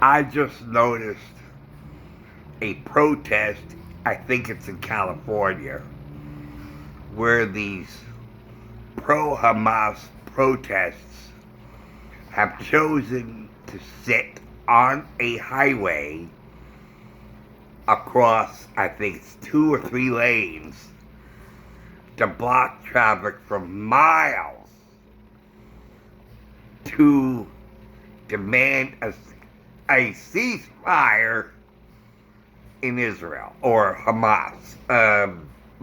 I just noticed a protest, I think it's in California, where these pro-Hamas protests have chosen to sit on a highway across, I think it's 2 or 3 lanes, to block traffic for miles to demand a ceasefire in Israel, or Hamas.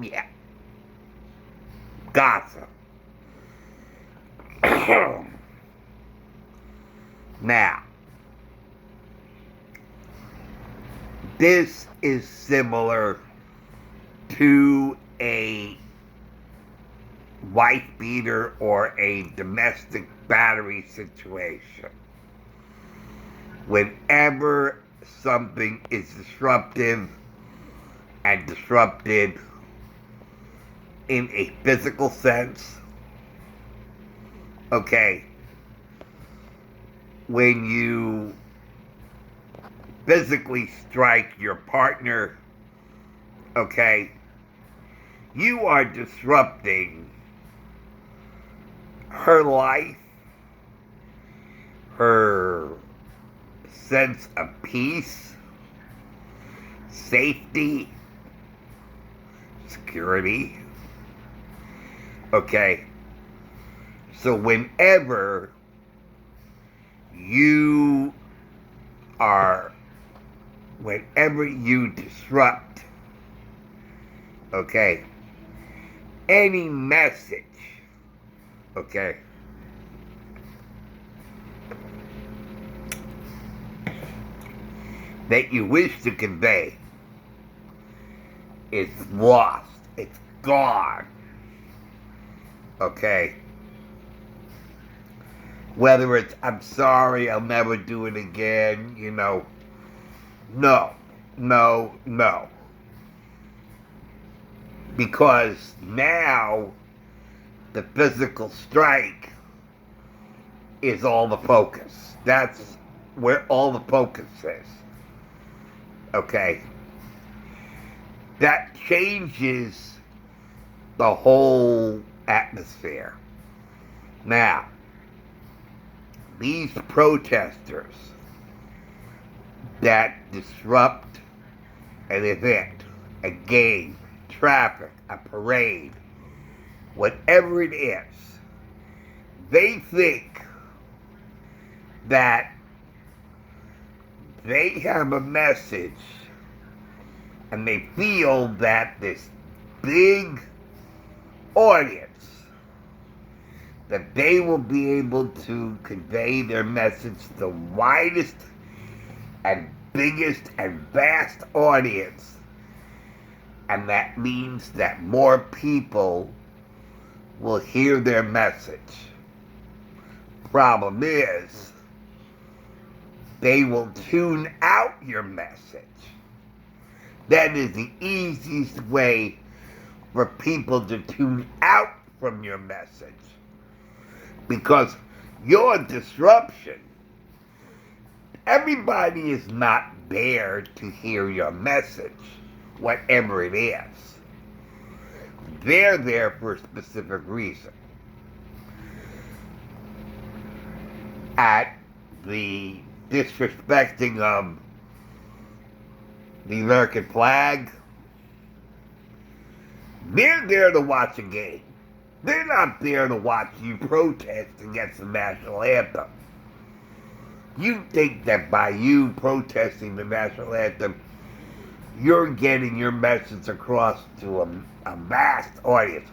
Yeah, Gaza. Now, this is similar to a wife beater or a domestic battery situation. Whenever something is disruptive and disrupted in a physical sense, okay, when you physically strike your partner, okay, you are disrupting her life, her sense of peace, safety, security. Okay, so whenever you disrupt, okay, any message, okay, that you wish to convey, it's lost, it's gone, okay? Whether it's, I'm sorry, I'll never do it again, no. Because now the physical strike is all the focus. That's where all the focus is. Okay? That changes the whole atmosphere. Now, these protesters that disrupt an event, a game, traffic, a parade, whatever it is, they think that they have a message and they feel that this big audience, that they will be able to convey their message to the widest and biggest and vast audience. And that means that more people will hear their message. Problem is, they will tune out your message. That is the easiest way for people to tune out from your message. Because your disruption, everybody is not there to hear your message, whatever it is. They're there for a specific reason. At the disrespecting of the American flag, they're there to watch a game. They're not there to watch you protest against the national anthem. You think that by you protesting the national anthem, you're getting your message across to a vast audience.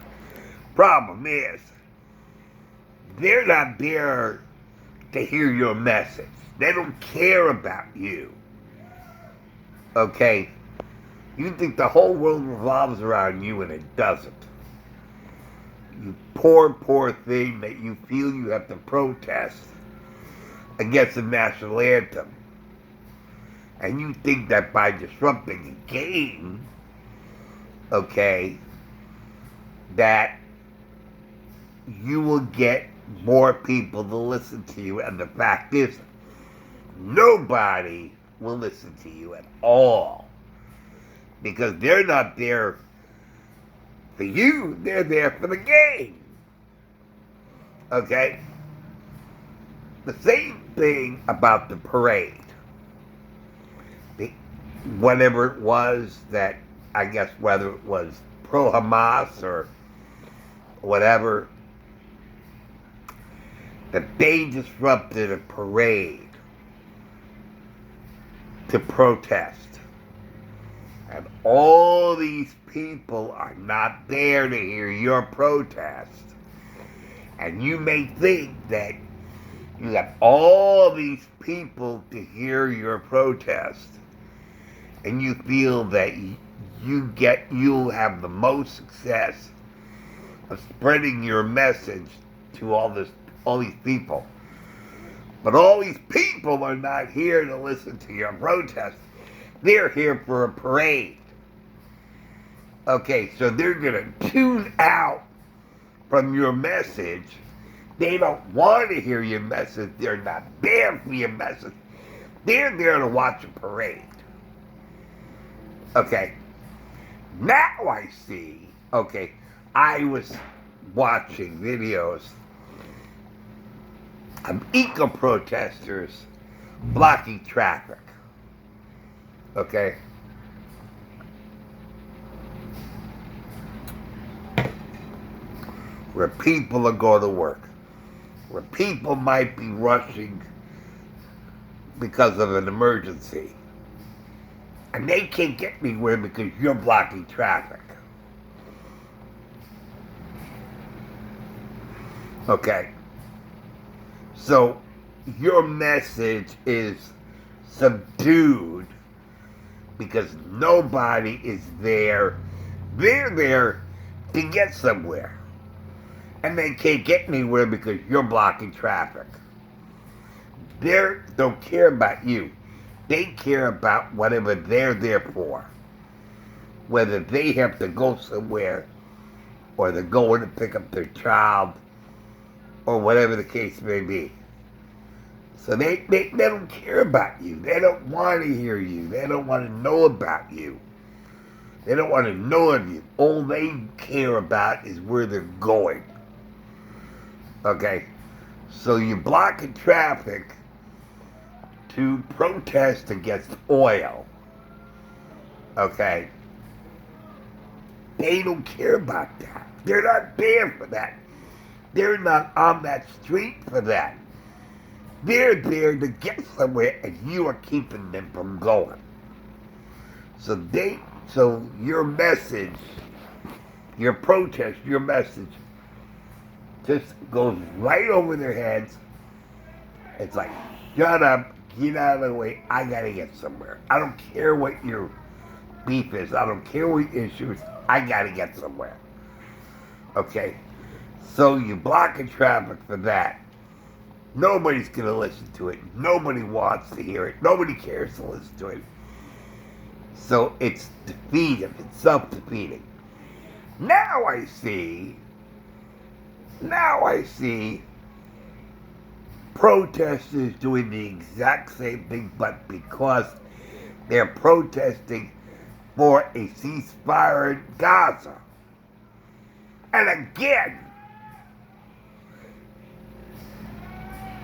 Problem is, they're not there to hear your message. They don't care about you. Okay? You think the whole world revolves around you, and it doesn't. You poor thing that you feel you have to protest against the national anthem. And you think that by disrupting a game, okay, that you will get more people to listen to you, and the fact is, nobody will listen to you at all. Because they're not there for you, they're there for the game. Okay? The same thing about the parade. Whatever it was that, I guess whether it was pro-Hamas or whatever, that they disrupted a parade to protest. And all these people are not there to hear your protest. And you may think that you got all these people to hear your protest, and you feel that you'll have the most success of spreading your message to all these people. But all these people are not here to listen to your protest. They're here for a parade. Okay, so they're going to tune out from your message. They don't want to hear your message. They're not there for your message. They're there to watch a parade. Okay, now I see, okay, I was watching videos of eco-protesters blocking traffic. Okay? Where people are going to work. Where people might be rushing because of an emergency. And they can't get anywhere because you're blocking traffic. Okay? So, your message is subdued because nobody is there. They're there to get somewhere. And they can't get anywhere because you're blocking traffic. They don't care about you. They care about whatever they're there for. Whether they have to go somewhere, or they're going to pick up their child, or whatever the case may be. So they don't care about you. They don't want to hear you. They don't want to know about you. They don't want to know of you. All they care about is where they're going. Okay? So you're blocking traffic to protest against oil. Okay? They don't care about that. They're not there for that. They're not on that street for that. They're there to get somewhere, and you are keeping them from going. So your message, your protest, your message just goes right over their heads. It's like, shut up, get out of the way, I gotta get somewhere. I don't care what your beef is, I don't care what your issue is, I gotta get somewhere. Okay? So you're blocking traffic for that. Nobody's going to listen to it. Nobody wants to hear it. Nobody cares to listen to it. So it's defeating. It's self-defeating. Now I see protesters doing the exact same thing, but because they're protesting for a ceasefire in Gaza. And again,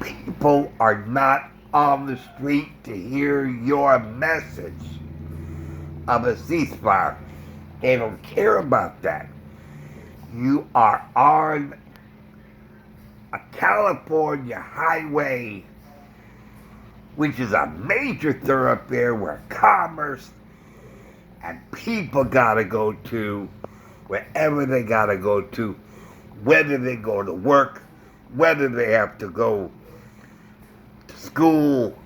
people are not on the street to hear your message of a ceasefire. They don't care about that. You are on a California highway, which is a major thoroughfare where commerce and people gotta go to wherever they gotta go to, whether they go to work, whether they have to go to school,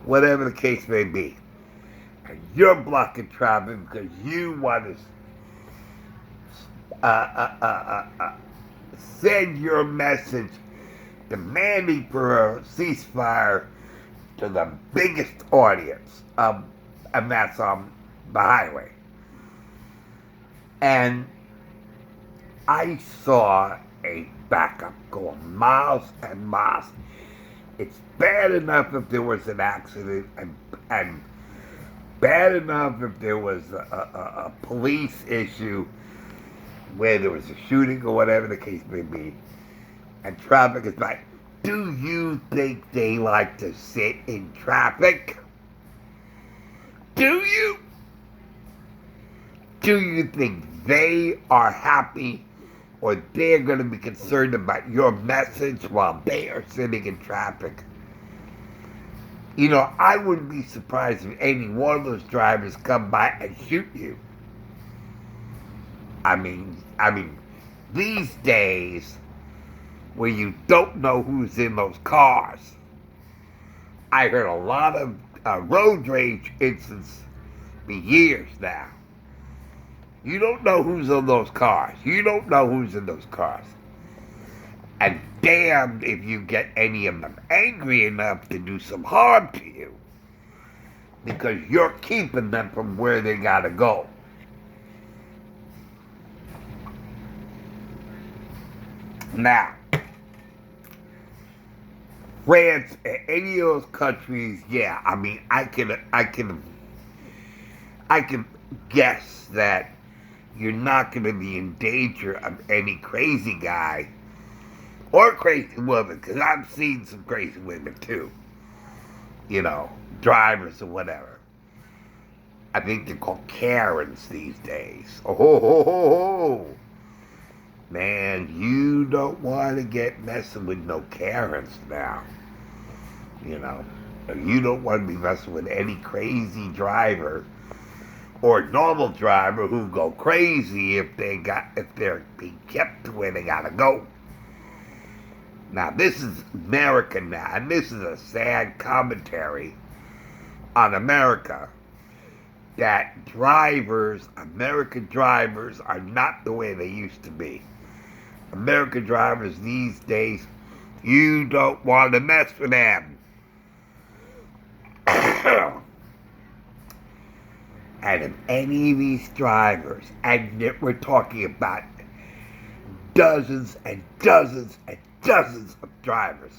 whatever the case may be. And you're blocking traffic because you want to send your message demanding for a ceasefire to the biggest audience, and that's on the highway. And I saw a backup going miles and miles. It's bad enough if there was an accident, and bad enough if there was a police issue where there was a shooting or whatever the case may be, and traffic is bad. Do you think they like to sit in traffic? Do you? Do you think they are happy, or they're going to be concerned about your message while they are sitting in traffic? You know, I wouldn't be surprised if any one of those drivers come by and shoot you. I mean, these days, where you don't know who's in those cars, I heard a lot of road rage incidents for years now. You don't know who's in those cars. You don't know who's in those cars. And damned if you get any of them angry enough to do some harm to you, because you're keeping them from where they gotta go. Now, France, any of those countries, yeah, I mean, I can guess that you're not going to be in danger of any crazy guy or crazy woman, because I've seen some crazy women too. You know, drivers or whatever. I think they're called Karens these days. Oh. Man, you don't want to get messing with no Karens now. You know, you don't want to be messing with any crazy driver or normal driver who go crazy if they're being kept to where they gotta go. Now, this is America now, and this is a sad commentary on America, that American drivers are not the way they used to be. American drivers these days, you don't want to mess with them. And if any of these drivers, and we're talking about dozens and dozens and dozens of drivers,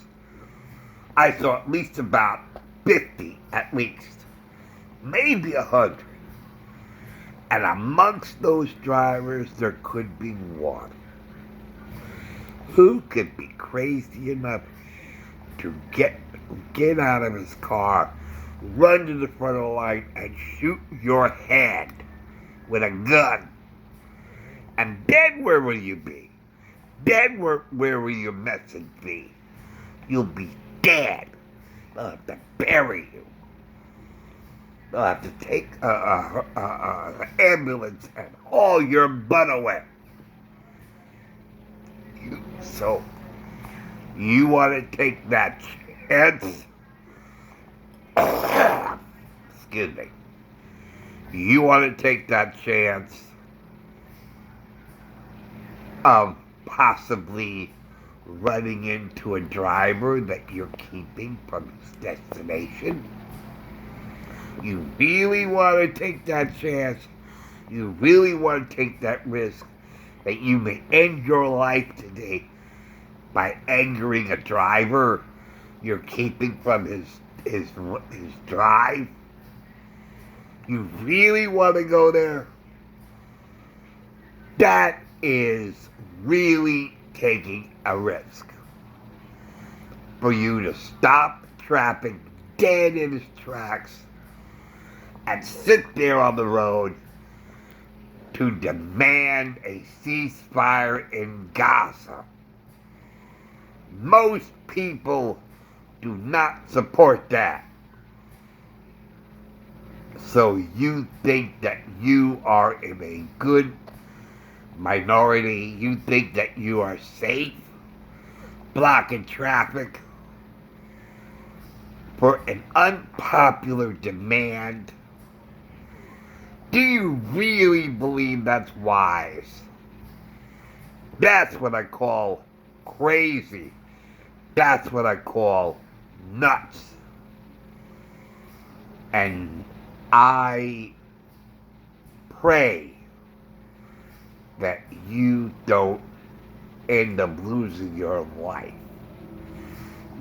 I saw at least about 50 at least, maybe 100. And amongst those drivers, there could be one who could be crazy enough to get out of his car, run to the front of the light, and shoot your head with a gun. And then where will you be? Then where will your message be? You'll be dead. They'll have to bury you. They'll have to take an ambulance and haul your butt away. So, you want to take that chance? Excuse me. You want to take that chance of possibly running into a driver that you're keeping from his destination? You really want to take that chance? You really want to take that risk that you may end your life today by angering a driver you're keeping from his drive? You really want to go there? That is really taking a risk. For you to stop traffic dead in its tracks and sit there on the road to demand a ceasefire in Gaza. Most people do not support that. So you think that you are in a good minority? You think that you are safe blocking traffic for an unpopular demand? Do you really believe that's wise? That's what I call crazy. That's what I call nuts. And I pray that you don't end up losing your life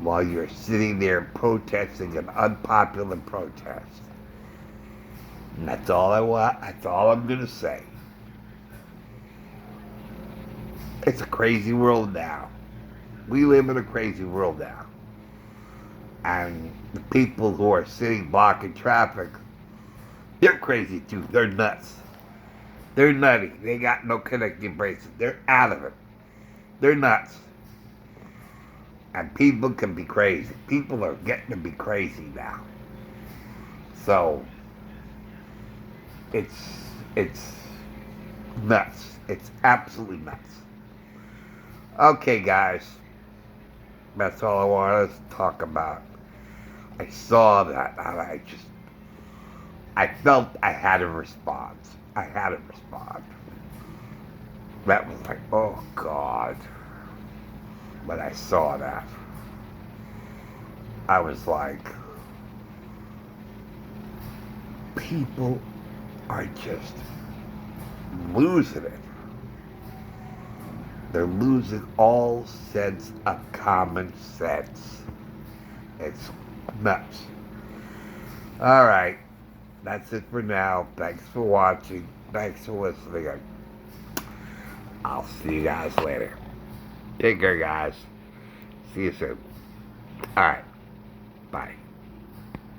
while you're sitting there protesting an unpopular protest. And that's all I want. That's all I'm going to say. It's a crazy world now. We live in a crazy world now. And the people who are sitting blocking traffic, they're crazy too. They're nuts. They're nutty. They got no connecting braces. They're out of it. They're nuts. And people can be crazy. People are getting to be crazy now. So it's nuts. It's absolutely nuts. Okay, guys. That's all I wanted to talk about. I saw that and I felt I had to respond. I had to respond. That was like, oh God. When I saw that, I was like, people are just losing it. They're losing all sense of common sense. It's nuts. Alright, that's it for now. Thanks for watching. Thanks for listening. I'll see you guys later. Take care, guys. See you soon. Alright, bye.